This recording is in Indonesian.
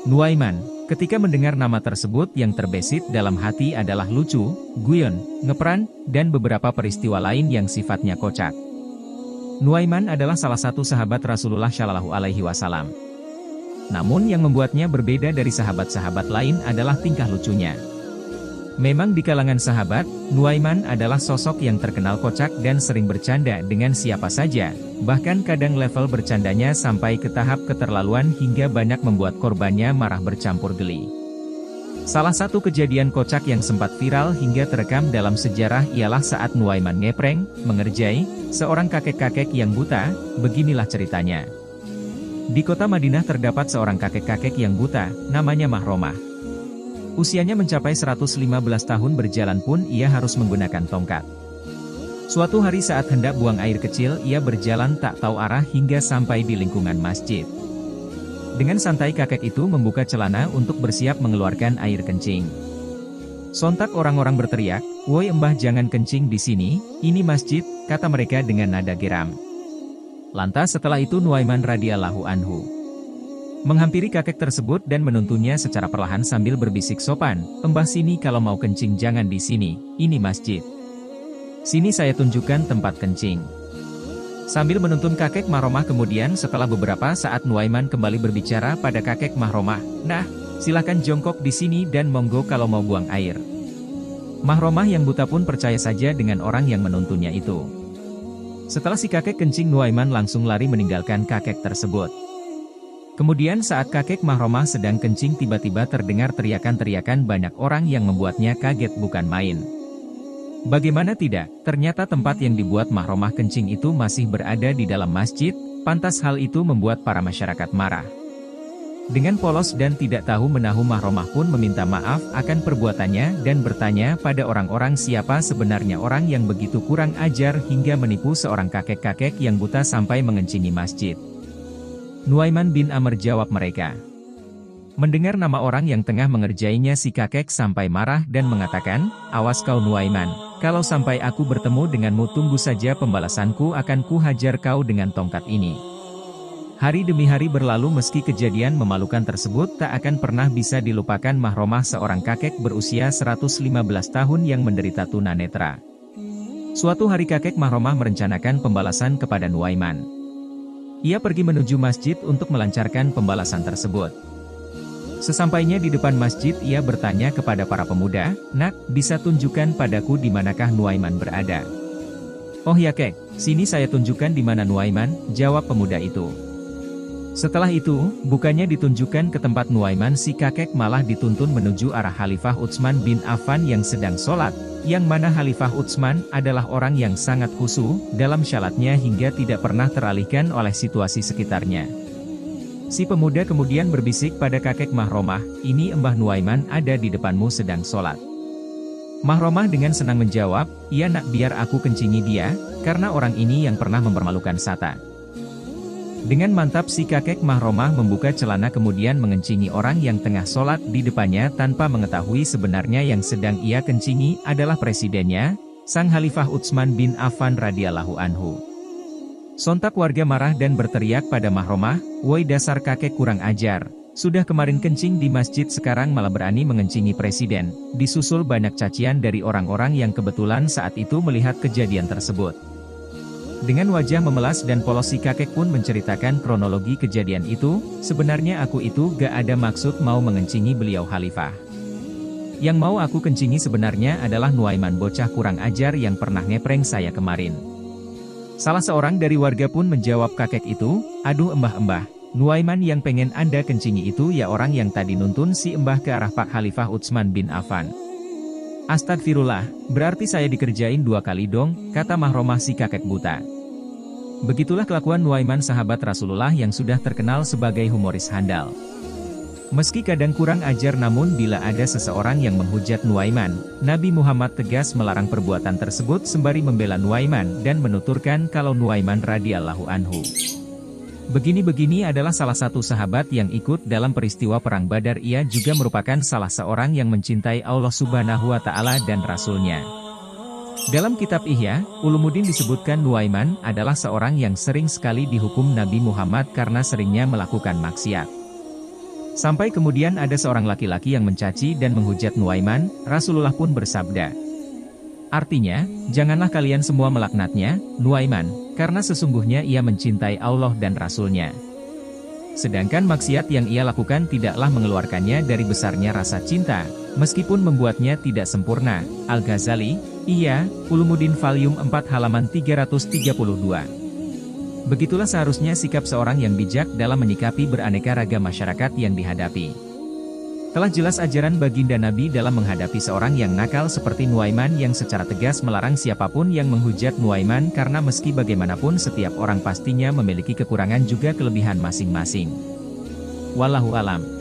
Nuaiman, ketika mendengar nama tersebut yang terbesit dalam hati adalah lucu, guyon, ngeperan, dan beberapa peristiwa lain yang sifatnya kocak. Nuaiman adalah salah satu sahabat Rasulullah Shallallahu Alaihi Wasallam. Namun yang membuatnya berbeda dari sahabat-sahabat lain adalah tingkah lucunya. Memang di kalangan sahabat, Nuaiman adalah sosok yang terkenal kocak dan sering bercanda dengan siapa saja, bahkan kadang level bercandanya sampai ke tahap keterlaluan hingga banyak membuat korbannya marah bercampur geli. Salah satu kejadian kocak yang sempat viral hingga terekam dalam sejarah ialah saat Nuaiman ngepreng, mengerjai, seorang kakek-kakek yang buta. Beginilah ceritanya. Di kota Madinah terdapat seorang kakek-kakek yang buta, namanya Mahromah. Usianya mencapai 115 tahun berjalan pun ia harus menggunakan tongkat. Suatu hari saat hendak buang air kecil ia berjalan tak tahu arah hingga sampai di lingkungan masjid. Dengan santai kakek itu membuka celana untuk bersiap mengeluarkan air kencing. Sontak orang-orang berteriak, "Woi Mbah jangan kencing di sini, ini masjid," kata mereka dengan nada geram. Lantas setelah itu Nuaiman radhiyallahu anhu menghampiri kakek tersebut dan menuntunnya secara perlahan sambil berbisik sopan, "Mbah sini kalau mau kencing jangan di sini, ini masjid. Sini saya tunjukkan tempat kencing." Sambil menuntun kakek Mahromah kemudian setelah beberapa saat Nuaiman kembali berbicara pada kakek Mahromah, "Nah, silakan jongkok di sini dan monggo kalau mau buang air." Mahromah yang buta pun percaya saja dengan orang yang menuntunnya itu. Setelah si kakek kencing Nuaiman langsung lari meninggalkan kakek tersebut. Kemudian saat kakek Mahromah sedang kencing tiba-tiba terdengar teriakan-teriakan banyak orang yang membuatnya kaget bukan main. Bagaimana tidak, ternyata tempat yang dibuat Mahromah kencing itu masih berada di dalam masjid, pantas hal itu membuat para masyarakat marah. Dengan polos dan tidak tahu menahu Mahromah pun meminta maaf akan perbuatannya dan bertanya pada orang-orang siapa sebenarnya orang yang begitu kurang ajar hingga menipu seorang kakek-kakek yang buta sampai mengencingi masjid. Nuaiman bin Amr jawab mereka. Mendengar nama orang yang tengah mengerjainya si kakek sampai marah dan mengatakan, "Awas kau Nuaiman, kalau sampai aku bertemu denganmu tunggu saja pembalasanku akan kuhajar kau dengan tongkat ini." Hari demi hari berlalu meski kejadian memalukan tersebut tak akan pernah bisa dilupakan Mahromah seorang kakek berusia 115 tahun yang menderita tunanetra. Suatu hari kakek Mahromah merencanakan pembalasan kepada Nuaiman. Ia pergi menuju masjid untuk melancarkan pembalasan tersebut. Sesampainya di depan masjid ia bertanya kepada para pemuda, "Nak, bisa tunjukkan padaku di manakah Nuaiman berada?" "Oh ya kek, sini saya tunjukkan di mana Nuaiman," jawab pemuda itu. Setelah itu, bukannya ditunjukkan ke tempat Nuaiman si kakek malah dituntun menuju arah Khalifah Utsman bin Affan yang sedang sholat, yang mana Khalifah Utsman adalah orang yang sangat khusyuk dalam syalatnya hingga tidak pernah teralihkan oleh situasi sekitarnya. Si pemuda kemudian berbisik pada kakek Mahromah, "Ini Mbah Nuaiman ada di depanmu sedang sholat." Mahromah dengan senang menjawab, "Iya nak biar aku kencingi dia, karena orang ini yang pernah mempermalukan Sata." Dengan mantap si kakek Mahromah membuka celana kemudian mengencingi orang yang tengah sholat di depannya tanpa mengetahui sebenarnya yang sedang ia kencingi adalah presidennya, sang Khalifah Utsman bin Affan radhiyallahu anhu. Sontak warga marah dan berteriak pada Mahromah, "Woi dasar kakek kurang ajar, sudah kemarin kencing di masjid sekarang malah berani mengencingi presiden." Disusul banyak cacian dari orang-orang yang kebetulan saat itu melihat kejadian tersebut. Dengan wajah memelas dan polos si kakek pun menceritakan kronologi kejadian itu, "Sebenarnya aku itu gak ada maksud mau mengencingi beliau Khalifah. Yang mau aku kencingi sebenarnya adalah Nuaiman bocah kurang ajar yang pernah ngepreng saya kemarin." Salah seorang dari warga pun menjawab kakek itu, "Aduh embah-embah, Nuaiman yang pengen Anda kencingi itu ya orang yang tadi nuntun si embah ke arah Pak Khalifah Utsman bin Affan." "Astagfirullah, berarti saya dikerjain 2 kali dong," kata Mahromah si kakek buta. Begitulah kelakuan Nuaiman sahabat Rasulullah yang sudah terkenal sebagai humoris handal. Meski kadang kurang ajar namun bila ada seseorang yang menghujat Nuaiman, Nabi Muhammad tegas melarang perbuatan tersebut sembari membela Nuaiman dan menuturkan kalau Nuaiman radhiyallahu anhu begini-begini adalah salah satu sahabat yang ikut dalam peristiwa Perang Badar. Ia juga merupakan salah seorang yang mencintai Allah Subhanahu wa Ta'ala dan Rasul-Nya. Dalam kitab Ihya Ulumuddin disebutkan Nuaiman adalah seorang yang sering sekali dihukum Nabi Muhammad karena seringnya melakukan maksiat. Sampai kemudian ada seorang laki-laki yang mencaci dan menghujat Nuaiman, Rasulullah pun bersabda. Artinya, janganlah kalian semua melaknatnya, Nuaiman, karena sesungguhnya ia mencintai Allah dan Rasul-Nya. Sedangkan maksiat yang ia lakukan tidaklah mengeluarkannya dari besarnya rasa cinta, meskipun membuatnya tidak sempurna. Al-Ghazali, Ihya Ulumuddin Volume 4 halaman 332. Begitulah seharusnya sikap seorang yang bijak dalam menyikapi beraneka ragam masyarakat yang dihadapi. Telah jelas ajaran baginda Nabi dalam menghadapi seorang yang nakal seperti Nuaiman yang secara tegas melarang siapapun yang menghujat Nuaiman karena meski bagaimanapun setiap orang pastinya memiliki kekurangan juga kelebihan masing-masing. Wallahu alam.